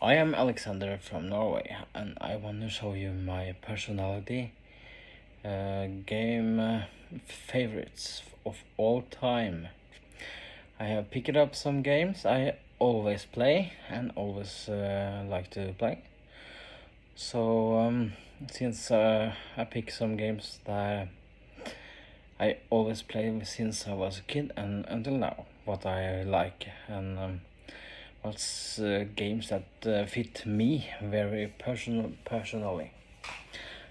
I am Alexander from Norway, and I want to show you my personality, game favorites of all time. I have picked up some games I always play and always like to play. So since I pick some games that I always play since I was a kid and until now, what I like and what's games that fit me very personally.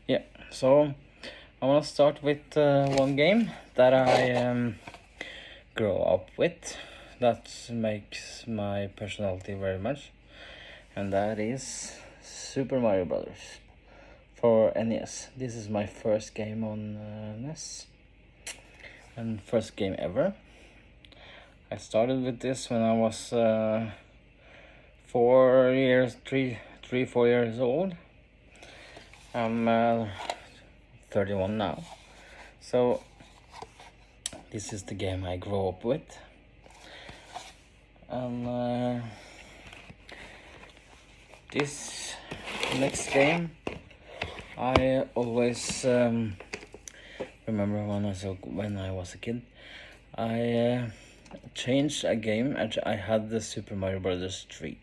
Yeah, so I want to start with one game that I grow up with that makes my personality very much, and that is Super Mario Brothers for NES. This is my first game on NES and first game ever. I started with this when I was 4 years, 4 years old. I'm 31 now. So this is the game I grew up with. And this next game, I always remember when I was a kid. I changed a game. I had the Super Mario Brothers 3.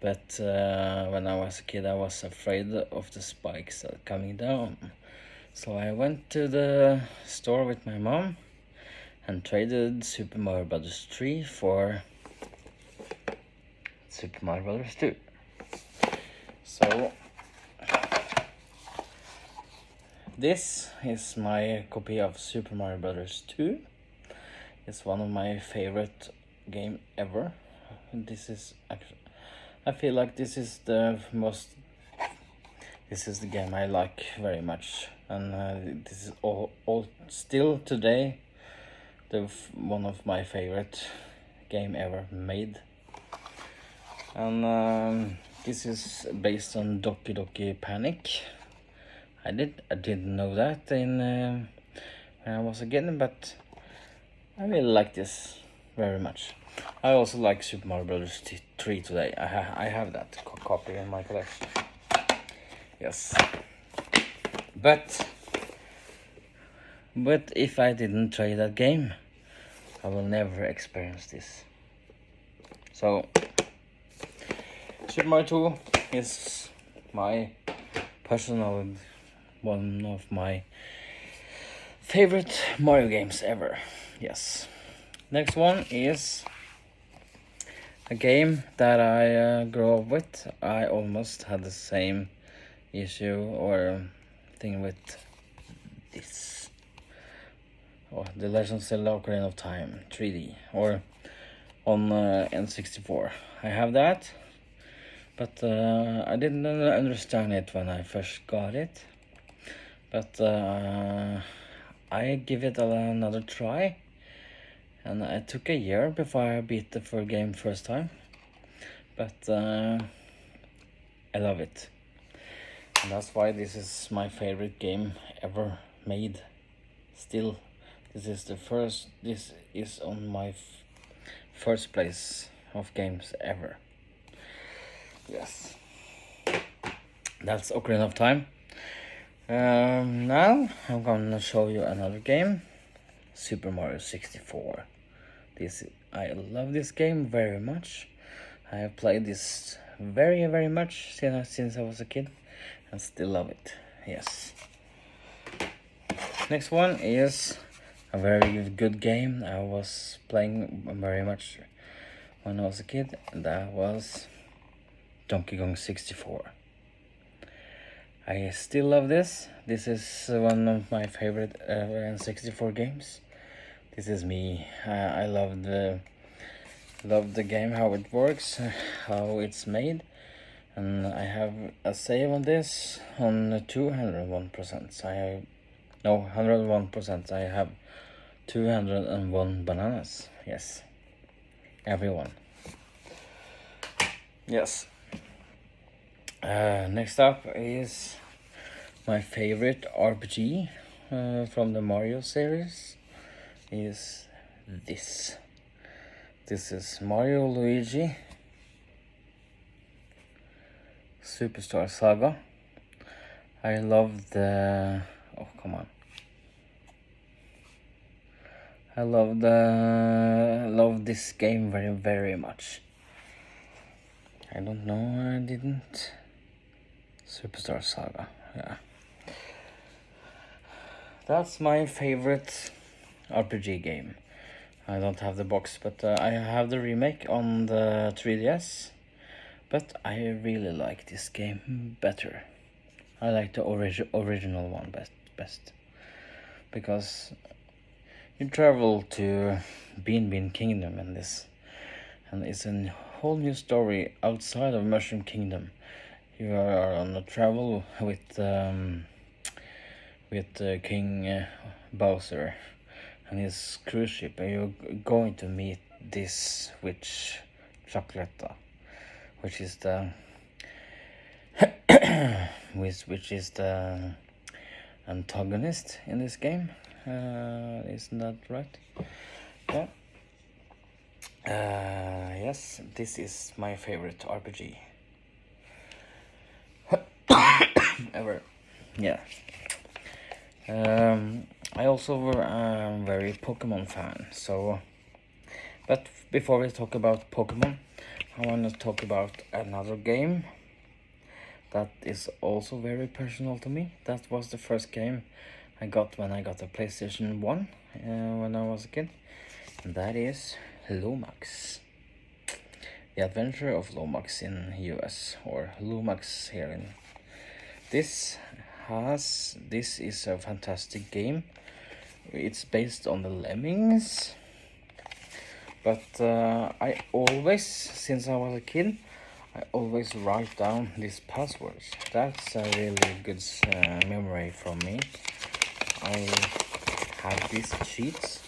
But when I was a kid, I was afraid of the spikes coming down. So I went to the store with my mom and traded Super Mario Bros. 3 for Super Mario Bros. 2. So this is my copy of Super Mario Bros. 2. It's one of my favorite game ever. This is actually, I feel like this is the game I like very much, and this is all still today one of my favorite game ever made. And this is based on Doki Doki Panic. I didn't know that when I was a kid, but I really like this very much. I also like Super Mario Bros. 3 today. I have that copy in my collection. Yes. But if I didn't try that game, I will never experience this. So Super Mario 2 is my personal one of my favorite Mario games ever. Yes. Next one is a game that I grew up with. I almost had the same issue or thing with this. The Legend of Zelda Ocarina of Time 3D or on N64. I have that, but I didn't understand it when I first got it. But I give it another try. And it took a year before I beat the full game first time. But I love it. And that's why this is my favorite game ever made. Still, this is on my first place of games ever. Yes. That's Ocarina of Time. Now I'm gonna show you another game. Super Mario 64. I love this game very much. I have played this very much since I was a kid and still love it. Yes. Next one is a very good game I was playing very much when I was a kid, and that was Donkey Kong 64. I still love this. This is one of my favorite N64 games. This is me. I love the game, how it works, how it's made, and I have a save on this on 201%. 101%. I have 201 bananas. Yes, everyone. Yes. Next up is my favorite RPG from the Mario series. Is this. This is Mario Luigi Superstar Saga. I love the... Oh, come on. I love this game very, very much. I don't know, I didn't. Superstar Saga, yeah. That's my favorite RPG game. I don't have the box, but I have the remake on the 3DS. But I really like this game better. I like the original one best. Because you travel to Bean Kingdom in this. And it's a whole new story outside of Mushroom Kingdom. You are on a travel with King Bowser and his cruise ship, and you're going to meet this witch Chocolata, which is the which is the antagonist in this game. Isn't that right? Yeah. Yes, this is my favorite RPG ever. Yeah. I also were a very Pokemon fan, so... But before we talk about Pokemon, I want to talk about another game that is also very personal to me. That was the first game I got when I got a PlayStation 1 when I was a kid. And that is Lomax. The Adventure of Lomax in US, or Lomax here in... This is a fantastic game. It's based on the Lemmings. But I always, since I was a kid, I always write down these passwords. That's a really good memory from me. I have these sheets.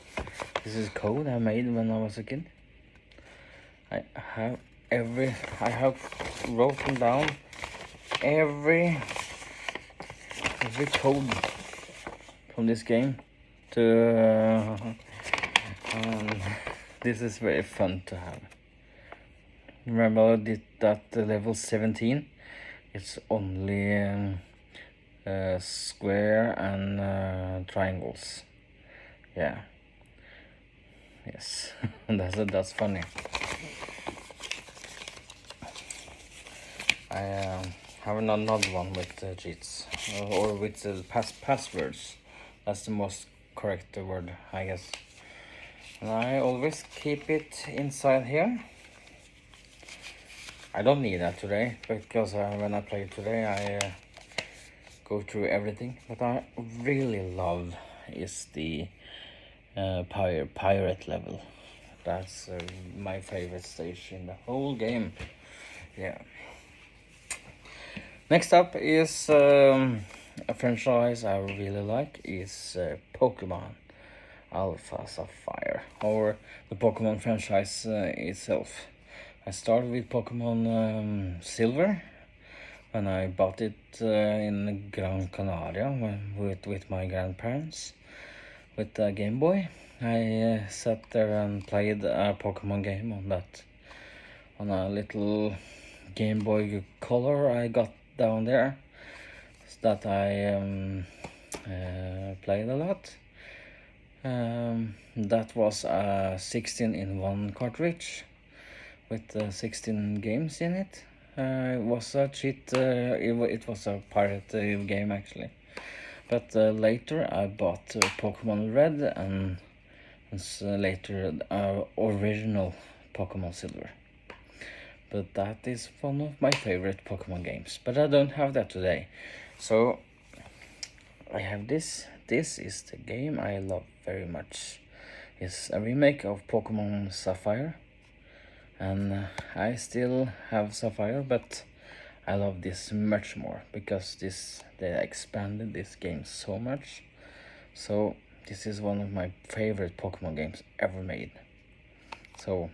This is code I made when I was a kid. I have written down every code from this game to this is very fun to have. Remember that level 17, it's only square and triangles. Yeah. Yes. that's funny. I have another one with cheats or with passwords. That's the most correct word, I guess. And I always keep it inside here. I don't need that today because when I play today I go through everything. But I really love is the pirate level. That's my favorite stage in the whole game. Yeah. Next up is a franchise I really like is Pokemon Alpha Sapphire, or the Pokemon franchise itself. I started with Pokemon Silver when I bought it in Gran Canaria with my grandparents with the Game Boy. I sat there and played a Pokemon game on a little Game Boy Color I got down there, so that I played a lot. That was a 16-in-1 cartridge with 16 games in it. It was a cheat, it was a pirate game actually. But later I bought Pokemon Red and later original Pokemon Silver. But that is one of my favorite Pokemon games. But I don't have that today. So I have this. This is the game I love very much. It's a remake of Pokemon Sapphire. And I still have Sapphire, but I love this much more because they expanded this game so much. So this is one of my favorite Pokemon games ever made. So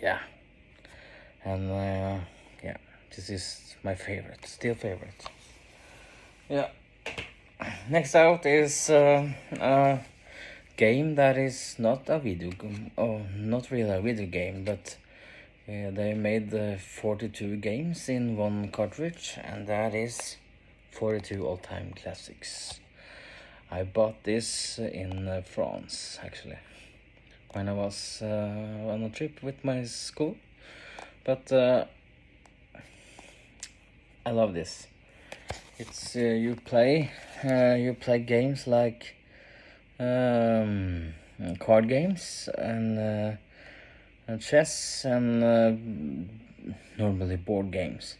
yeah. And yeah, this is my favorite, still favorite. Yeah. Next out is a game that is not a video game, or not really a video game, but They made 42 games in one cartridge, and that is 42 all-time classics. I bought this in France, actually, when I was on a trip with my school. But I love this. It's you play games like card games and chess and normally board games.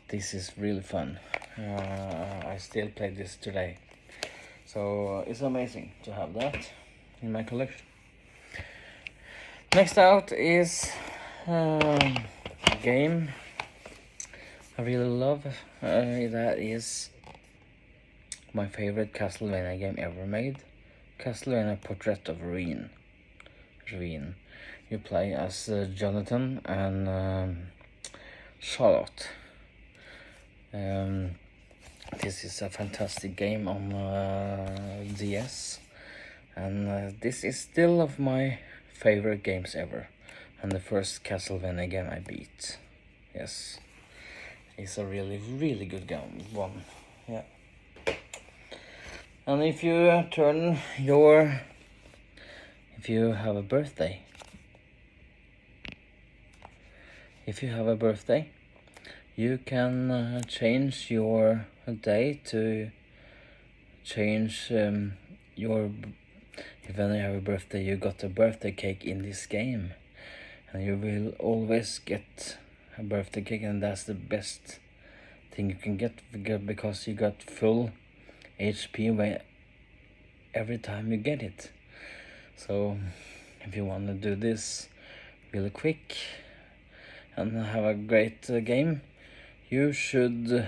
This is really fun. I still play this today, so it's amazing to have that in my collection. Next out is a game I really love. That is my favorite Castlevania game ever made. Castlevania Portrait of Ruin. You play as Jonathan and Charlotte. This is a fantastic game on DS, and this is still of my favorite games ever, and the first Castlevania game I beat. Yes, it's a really good game one. Yeah. And if you have a birthday, you can change your day to change your. If when you have a birthday, you got a birthday cake in this game, and you will always get a birthday cake, and that's the best thing you can get because you got full HP every time you get it. So if you want to do this really quick and have a great game, you should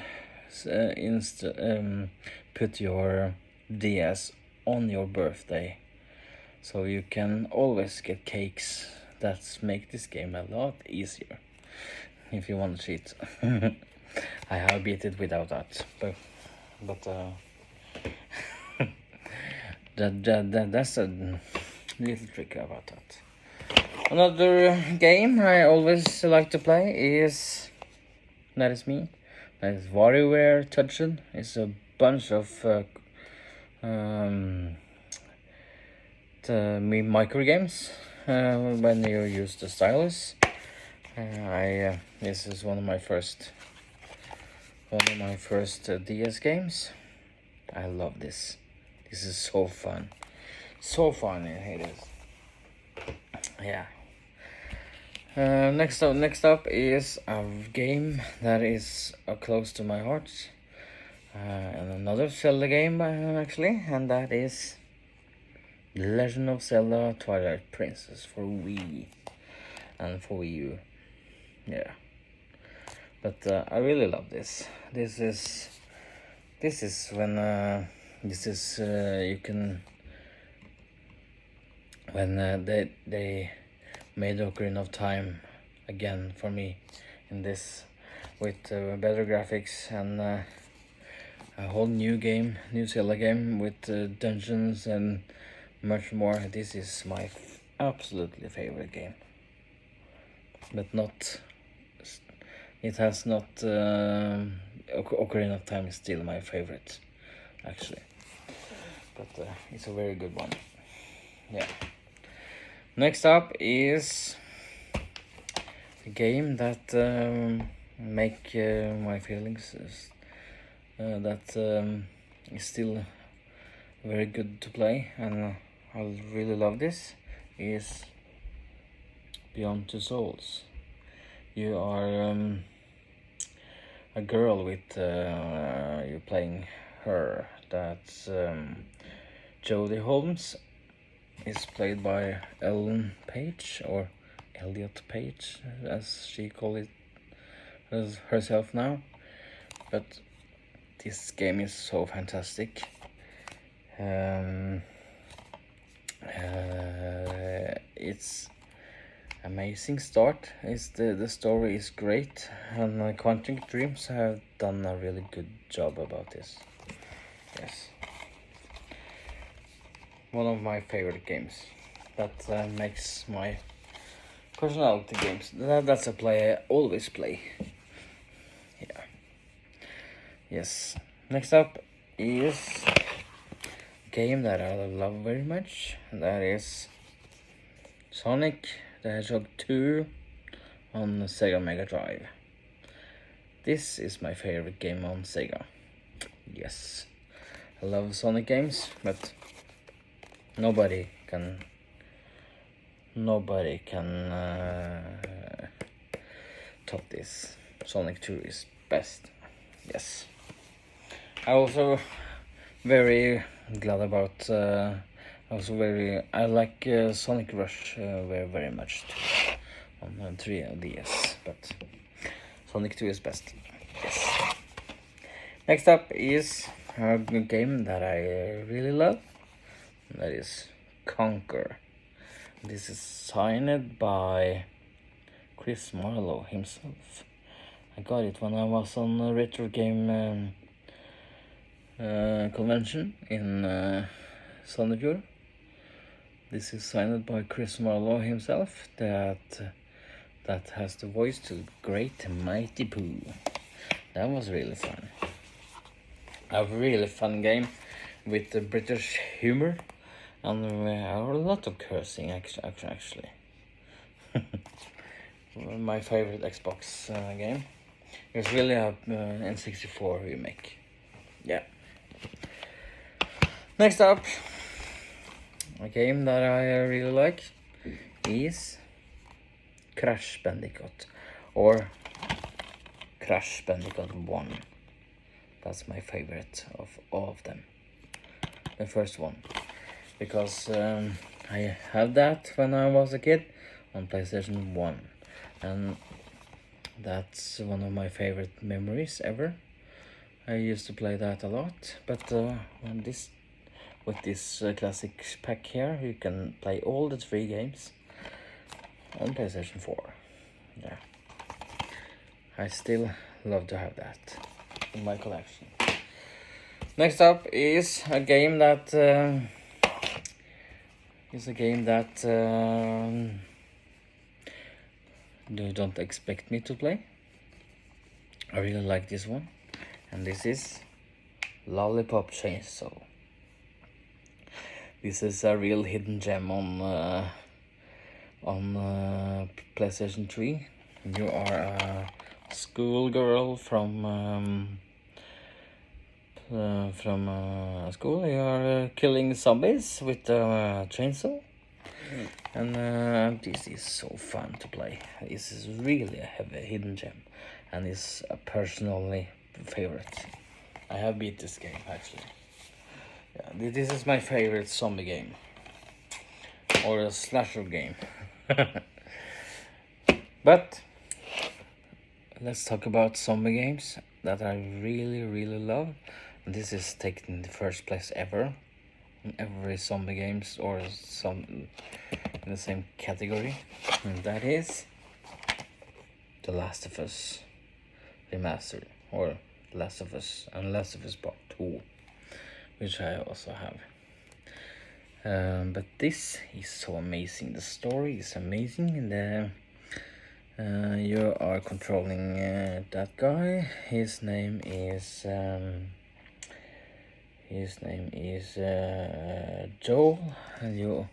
put your DS on your birthday, so you can always get cakes. That make this game a lot easier if you want to cheat. I have beat it without that, but that's a little trick about that. Another game I always like to play is Warioware Touchin. It's a bunch of micro games when you use the stylus. This is one of my first DS games. I love this. This is so fun. It is. Yeah. Next up is a game that is close to my heart, and another Zelda game actually, and that is The Legend of Zelda: Twilight Princess for Wii and for Wii U. Yeah. But I really love this. This is when you can when they made Ocarina of Time again for me in this with better graphics and a whole new Zelda game with dungeons and much more. This is my absolutely favorite game, but not. It has not. Ocarina of Time is still my favorite, actually, but it's a very good one. Yeah. Next up is a game that make my feelings that is still very good to play, and I really love this. Is Beyond Two Souls. You are a girl with you're playing her. That's Jodie Holmes. Is played by Ellen Page, or Elliot Page as she calls it as herself now. But this game is so fantastic. It's amazing start. The story is great, and Quantic Dreams have done a really good job about this. Yes. One of my favorite games that makes my personality games. That's a play I always play. Yeah. Yes. Next up is a game that I love very much. And that is Sonic the Hedgehog 2 on Sega Mega Drive. This is my favorite game on Sega. Yes. I love Sonic games, but nobody can top this. Sonic 2 is best. Yes. I also very glad about. I like Sonic Rush very much too, on 3DS, but Sonic 2 is best. Yes. Next up is a game that I really love. That is Conquer. This is signed by Chris Marlowe himself. I got it when I was on a retro game convention in Sandefjord. This is signed by Chris Marlowe himself, that has the voice to Great Mighty Pooh. That was really fun. A really fun game with the British humor and a lot of cursing actually. My favorite Xbox game. It's really a N64 remake. Yeah. Next up, a game that I really like is Crash Bandicoot, or Crash Bandicoot 1. That's my favorite of all of them. The first one. Because I had that when I was a kid on PlayStation 1. And that's one of my favorite memories ever. I used to play that a lot. But with this classic pack here, you can play all the 3 games on PlayStation 4. Yeah. I still love to have that in my collection. Next up is a game that you don't expect me to play. I really like this one, and this is Lollipop Chain. So this is a real hidden gem on PlayStation 3. You are a schoolgirl from school. You are killing zombies with a chainsaw, and this is so fun to play. This is really a heavy hidden gem, and it's a personally favorite. I have beat this game actually. Yeah, this is my favorite zombie game, or a slasher game. But let's talk about zombie games that I really love. This is taking the first place ever in every zombie games, or some in the same category, and that is The Last of Us Remastered, or Last of Us and Last of Us Part 2, which I also have. But this is so amazing. The story is amazing, and you are controlling that guy. His name is Joel, and you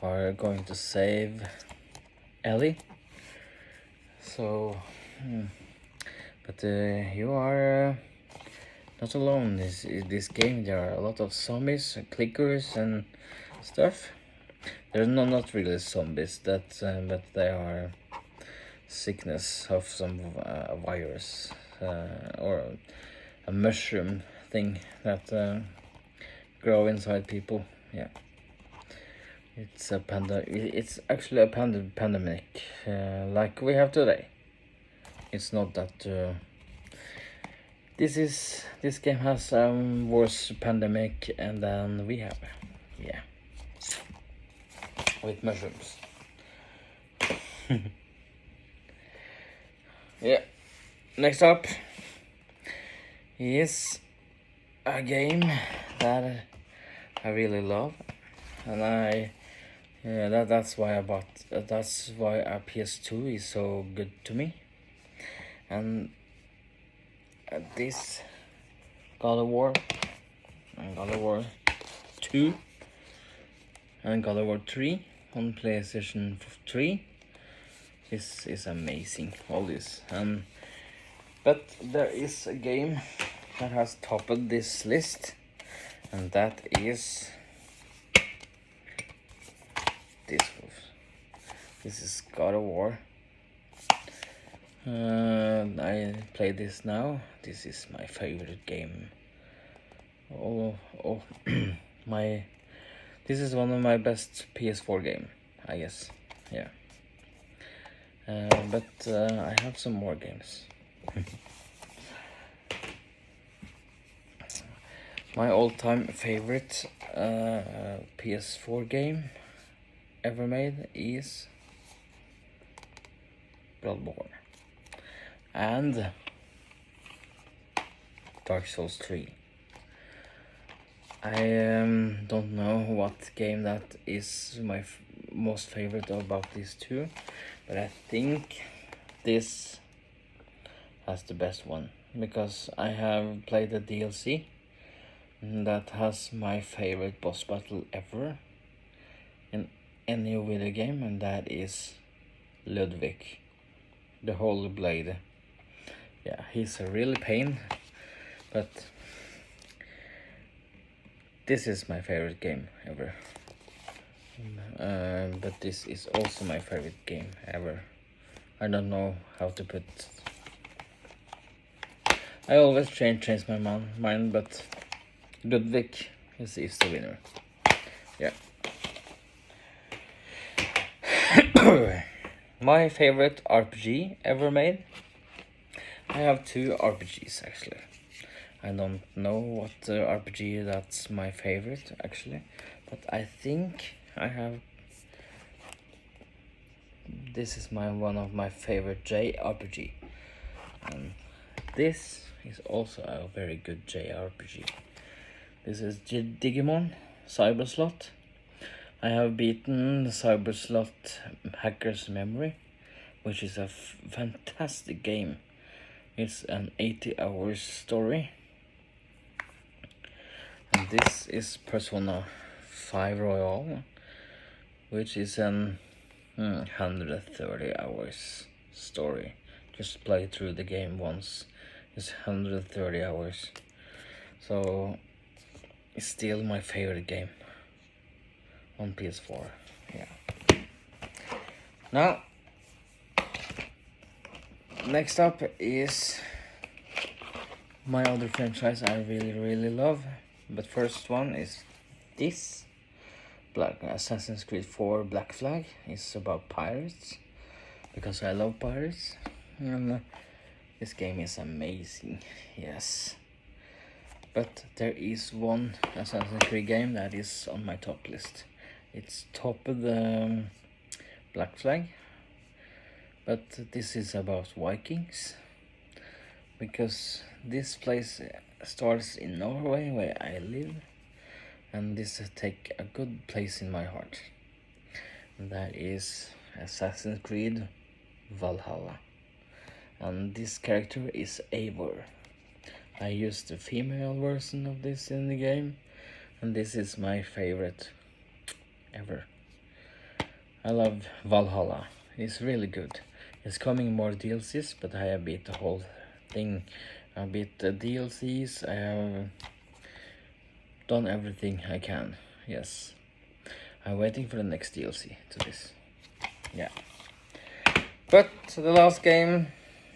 are going to save Ellie. So, but you are not alone. This game, there are a lot of zombies, clickers, and stuff. They're not really zombies, but they are sickness of some virus or a mushroom thing that grow inside people. Yeah, it's actually a pandemic like we have today. It's not that this game has worse pandemic and then we have. Yeah, with mushrooms. Yeah. Next up is a game that I really love, and I Yeah, that's why I bought. That's why a PS2 is so good to me. And this God of War and God of War 2 and God of War 3 on PlayStation 3. This is amazing. All this. But there is a game that has topped this list, and that is this. This is God of War. I play this now. This is my favorite game. Oh, my. This is one of my best PS4 game, I guess. Yeah. But I have some more games. My all-time favorite PS4 game ever made is Bloodborne and Dark Souls 3. I don't know what game that is my most favorite about these two, but I think this has the best one, because I have played the DLC that has my favorite boss battle ever in any video game, and that is Ludwig, the Holy Blade. Yeah, he's a really pain, but this is my favorite game ever. But this is also my favorite game ever. I don't know how to put. I always change my mind, but Ludwig is the winner. Yeah. My favorite RPG ever made. I have two RPGs actually. I don't know what RPG that's my favorite actually, but I think I have. This is one of my favorite JRPG, and this is also a very good JRPG. This is Digimon Cyberslot. I have beaten Cyberslot Hacker's Memory, which is a fantastic game. It's an 80 hours story. And this is Persona 5 Royal, which is an 130 hours story. Just play through the game once. It's 130 hours. So it's still my favorite game on PS4. Yeah. Now, next up is my other franchise I really love. But first one is this Assassin's Creed 4 Black Flag. It's about pirates, because I love pirates, and this game is amazing. Yes, but there is one Assassin's Creed game that is on my top list. It's top of the Black Flag, but this is about Vikings, because this place starts in Norway, where I live, and this take a good place in my heart. And that is Assassin's Creed Valhalla, and this character is Eivor. I used the female version of this in the game, and this is my favorite ever. I love Valhalla. It's really good. It's coming more DLCs, but I have beat the whole thing. I beat the DLCs. I have done everything I can. Yes, I'm waiting for the next DLC to this. Yeah. But the last game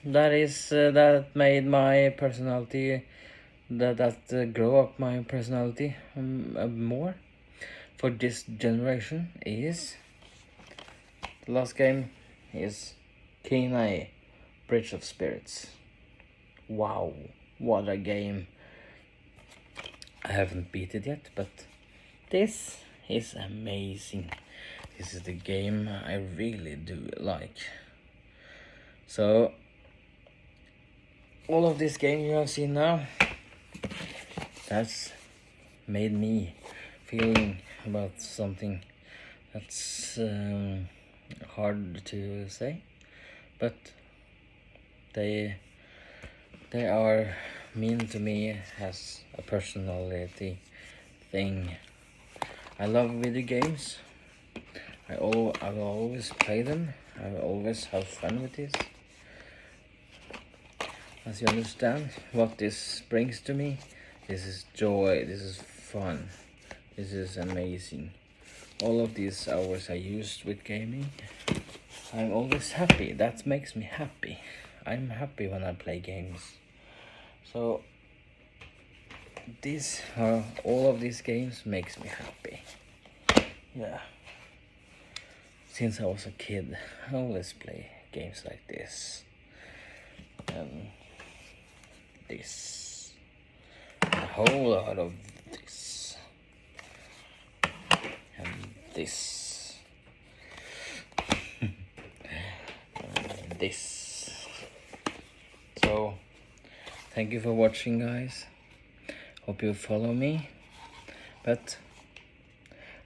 that is that made my personality, that grow up my personality more for this generation is, the last game is Kenai Bridge of Spirits. Wow, what a game. I haven't beat it yet, but this is amazing. This is the game I really do like. So all of this game you have seen now, that's made me feeling about something That's hard to say, but they are mean to me as a personality thing. I love video games. I will always play them. I will always have fun with this. As you understand what this brings to me, this is joy, this is fun, this is amazing. All of these hours I used with gaming, I'm always happy. That makes me happy. I'm happy when I play games. So all of these games makes me happy. Yeah. Since I was a kid, I always play games like this. And this. A whole lot of this. And this. And this. So, thank you for watching, guys. Hope you follow me. But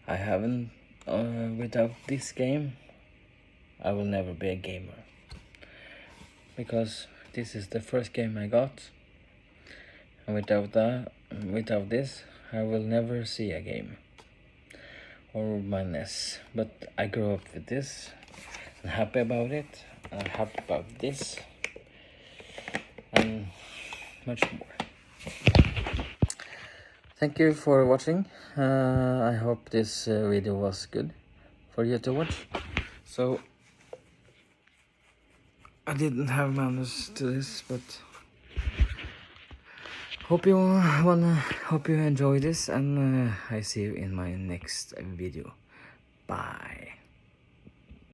I haven't, without this game, I will never be a gamer. Because this is the first game I got. And without this, I will never see a game or my NES. But I grew up with this. I'm happy about it. I'm happy about this. And much more. Thank you for watching. I hope this video was good for you to watch. So I didn't have manners to this, but hope you enjoy this, and I see you in my next video. Bye.